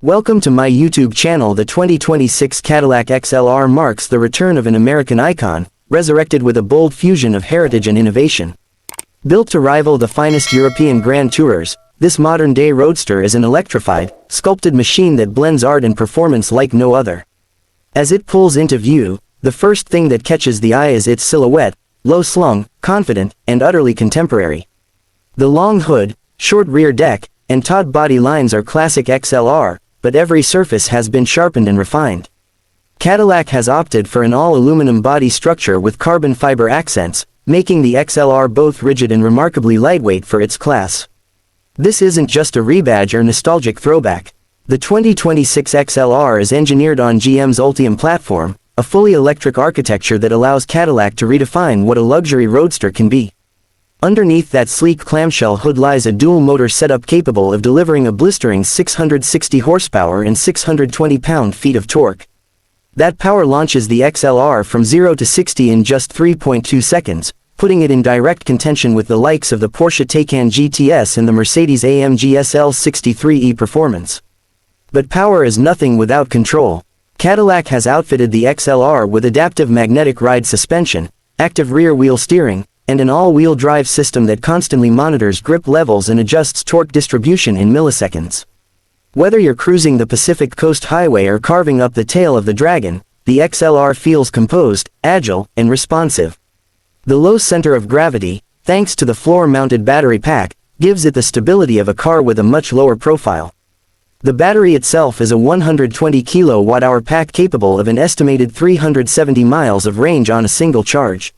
Welcome to my YouTube channel. The 2026 Cadillac XLR marks the return of an American icon, resurrected with a bold fusion of heritage and innovation. Built to rival the finest European Grand Tourers, this modern-day Roadster is an electrified, sculpted machine that blends art and performance like no other. As it pulls into view, the first thing that catches the eye is its silhouette, low-slung, confident, and utterly contemporary. The long hood, short rear deck, and taut body lines are classic XLR, but every surface has been sharpened and refined. Cadillac has opted for an all-aluminum body structure with carbon fiber accents, making the XLR both rigid and remarkably lightweight for its class. This isn't just a rebadge or nostalgic throwback. The 2026 XLR is engineered on GM's Ultium platform, a fully electric architecture that allows Cadillac to redefine what a luxury roadster can be. Underneath that sleek clamshell hood lies a dual-motor setup capable of delivering a blistering 660 horsepower and 620 pound-feet of torque. That power launches the XLR from 0 to 60 in just 3.2 seconds, putting it in direct contention with the likes of the Porsche Taycan GTS and the Mercedes-AMG SL63e Performance. But power is nothing without control. Cadillac has outfitted the XLR with adaptive magnetic ride suspension, active rear-wheel steering, and an all-wheel drive system that constantly monitors grip levels and adjusts torque distribution in milliseconds. Whether you're cruising the Pacific Coast Highway or carving up the tail of the Dragon, the XLR feels composed, agile, and responsive. The low center of gravity, thanks to the floor-mounted battery pack, gives it the stability of a car with a much lower profile. The battery itself is a 120 kWh pack capable of an estimated 370 miles of range on a single charge.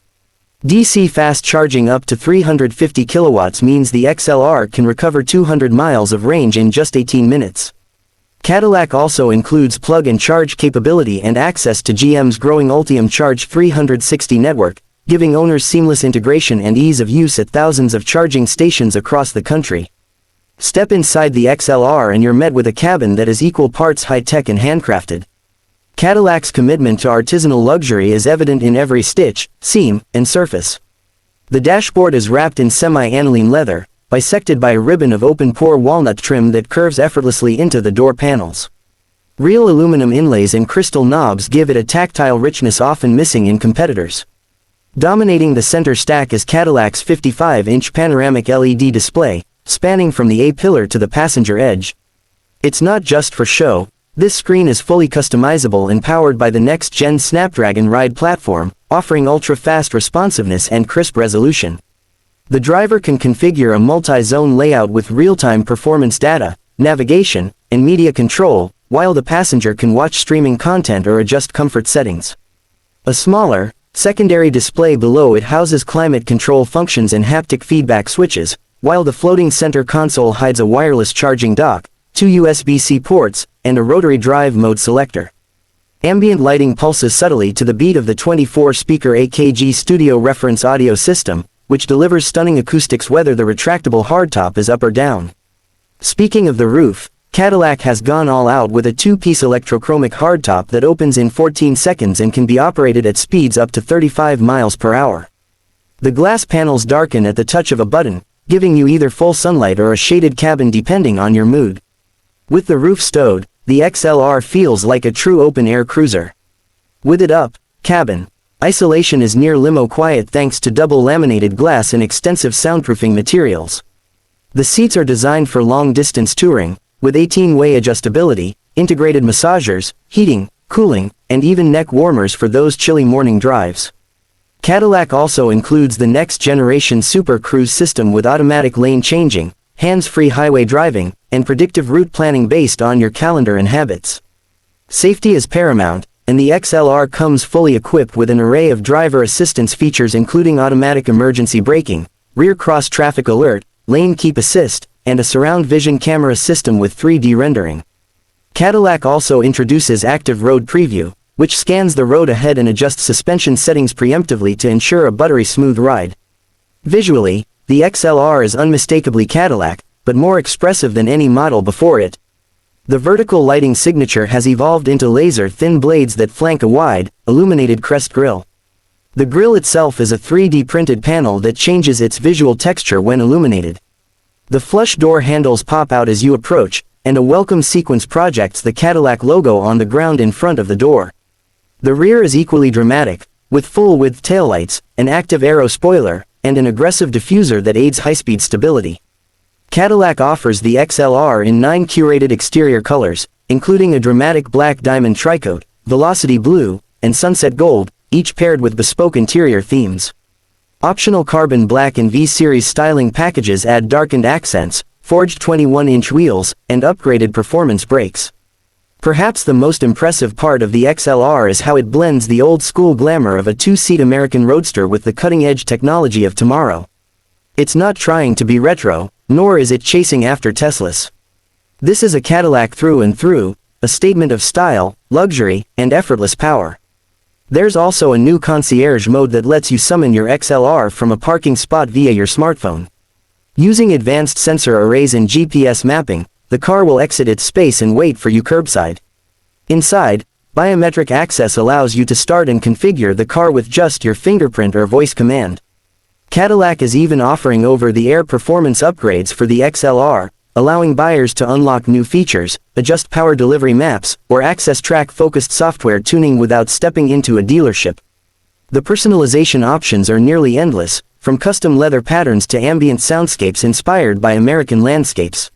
DC fast charging up to 350 kilowatts means the XLR can recover 200 miles of range in just 18 minutes. Cadillac also includes plug-and-charge capability and access to GM's growing Ultium Charge 360 network, giving owners seamless integration and ease of use at thousands of charging stations across the country. Step inside the XLR and you're met with a cabin that is equal parts high-tech and handcrafted. Cadillac's commitment to artisanal luxury is evident in every stitch, seam, and surface. The dashboard is wrapped in semi-aniline leather, bisected by a ribbon of open-pore walnut trim that curves effortlessly into the door panels. Real aluminum inlays and crystal knobs give it a tactile richness often missing in competitors. Dominating the center stack is Cadillac's 55-inch panoramic LED display, spanning from the A-pillar to the passenger edge. It's not just for show. This screen is fully customizable and powered by the next-gen Snapdragon Ride platform, offering ultra-fast responsiveness and crisp resolution. The driver can configure a multi-zone layout with real-time performance data, navigation, and media control, while the passenger can watch streaming content or adjust comfort settings. A smaller, secondary display below it houses climate control functions and haptic feedback switches, while the floating center console hides a wireless charging dock, 2 USB-C ports, and a rotary drive mode selector. Ambient lighting pulses subtly to the beat of the 24-speaker AKG Studio reference audio system, which delivers stunning acoustics whether the retractable hardtop is up or down. Speaking of the roof, Cadillac has gone all out with a two-piece electrochromic hardtop that opens in 14 seconds and can be operated at speeds up to 35 miles per hour. The glass panels darken at the touch of a button, giving you either full sunlight or a shaded cabin depending on your mood. With the roof stowed, the XLR feels like a true open-air cruiser. With it up, cabin isolation is near limo quiet thanks to double laminated glass and extensive soundproofing materials. The seats are designed for long-distance touring, with 18-way adjustability, integrated massagers, heating, cooling, and even neck warmers for those chilly morning drives. Cadillac also includes the next-generation Super Cruise system with automatic lane changing, hands-free highway driving, and predictive route planning based on your calendar and habits. Safety is paramount, and the XLR comes fully equipped with an array of driver assistance features including automatic emergency braking, rear cross-traffic alert, lane keep assist, and a surround vision camera system with 3D rendering. Cadillac also introduces Active Road Preview, which scans the road ahead and adjusts suspension settings preemptively to ensure a buttery smooth ride. Visually, the XLR is unmistakably Cadillac, but more expressive than any model before it. The vertical lighting signature has evolved into laser-thin blades that flank a wide, illuminated crest grille. The grille itself is a 3D printed panel that changes its visual texture when illuminated. The flush door handles pop out as you approach, and a welcome sequence projects the Cadillac logo on the ground in front of the door. The rear is equally dramatic, with full-width taillights, an active aero spoiler, and an aggressive diffuser that aids high-speed stability. Cadillac offers the XLR in 9 curated exterior colors, including a dramatic black diamond tricoat, velocity blue, and sunset gold, each paired with bespoke interior themes. Optional carbon black and V-Series styling packages add darkened accents, forged 21-inch wheels, and upgraded performance brakes. Perhaps the most impressive part of the XLR is how it blends the old-school glamour of a two-seat American Roadster with the cutting-edge technology of tomorrow. It's not trying to be retro, nor is it chasing after Teslas. This is a Cadillac through and through, a statement of style, luxury, and effortless power. There's also a new concierge mode that lets you summon your XLR from a parking spot via your smartphone. Using advanced sensor arrays and GPS mapping, the car will exit its space and wait for you curbside. Inside, biometric access allows you to start and configure the car with just your fingerprint or voice command. Cadillac is even offering over-the-air performance upgrades for the XLR, allowing buyers to unlock new features, adjust power delivery maps, or access track-focused software tuning without stepping into a dealership. The personalization options are nearly endless, from custom leather patterns to ambient soundscapes inspired by American landscapes.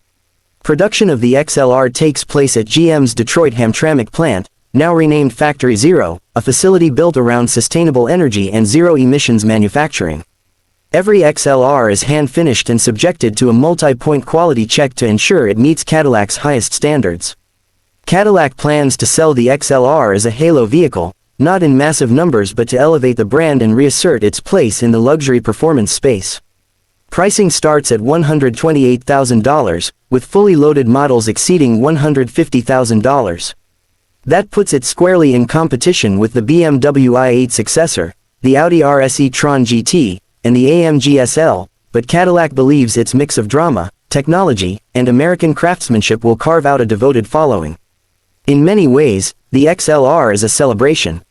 Production of the XLR takes place at GM's Detroit Hamtramck plant, now renamed Factory Zero, a facility built around sustainable energy and zero-emissions manufacturing. Every XLR is hand-finished and subjected to a multi-point quality check to ensure it meets Cadillac's highest standards. Cadillac plans to sell the XLR as a halo vehicle, not in massive numbers but to elevate the brand and reassert its place in the luxury performance space. Pricing starts at $128,000, with fully loaded models exceeding $150,000. That puts it squarely in competition with the BMW i8 successor, the Audi RS e-tron GT, and the AMG SL, but Cadillac believes its mix of drama, technology, and American craftsmanship will carve out a devoted following. In many ways, the XLR is a celebration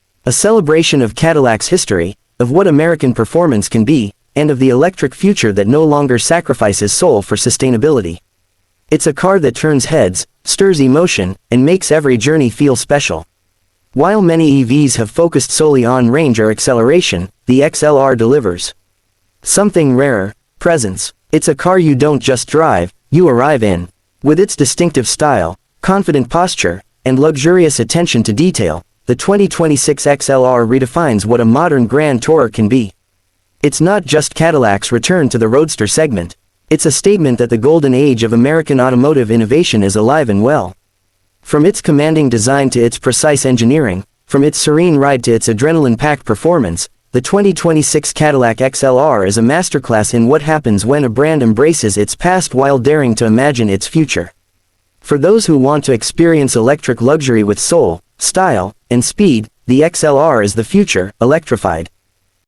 of Cadillac's history, of what American performance can be, and of the electric future that no longer sacrifices soul for sustainability. It's a car that turns heads, stirs emotion, and makes every journey feel special. While many EVs have focused solely on range or acceleration, the XLR delivers something rarer: presence. It's a car you don't just drive, you arrive in. With its distinctive style, confident posture, and luxurious attention to detail, the 2026 XLR redefines what a modern Grand Tourer can be. It's not just Cadillac's return to the Roadster segment. It's a statement that the golden age of American automotive innovation is alive and well. From its commanding design to its precise engineering, from its serene ride to its adrenaline-packed performance, the 2026 Cadillac XLR is a masterclass in what happens when a brand embraces its past while daring to imagine its future. For those who want to experience electric luxury with soul, style, and speed, the XLR is the future, electrified.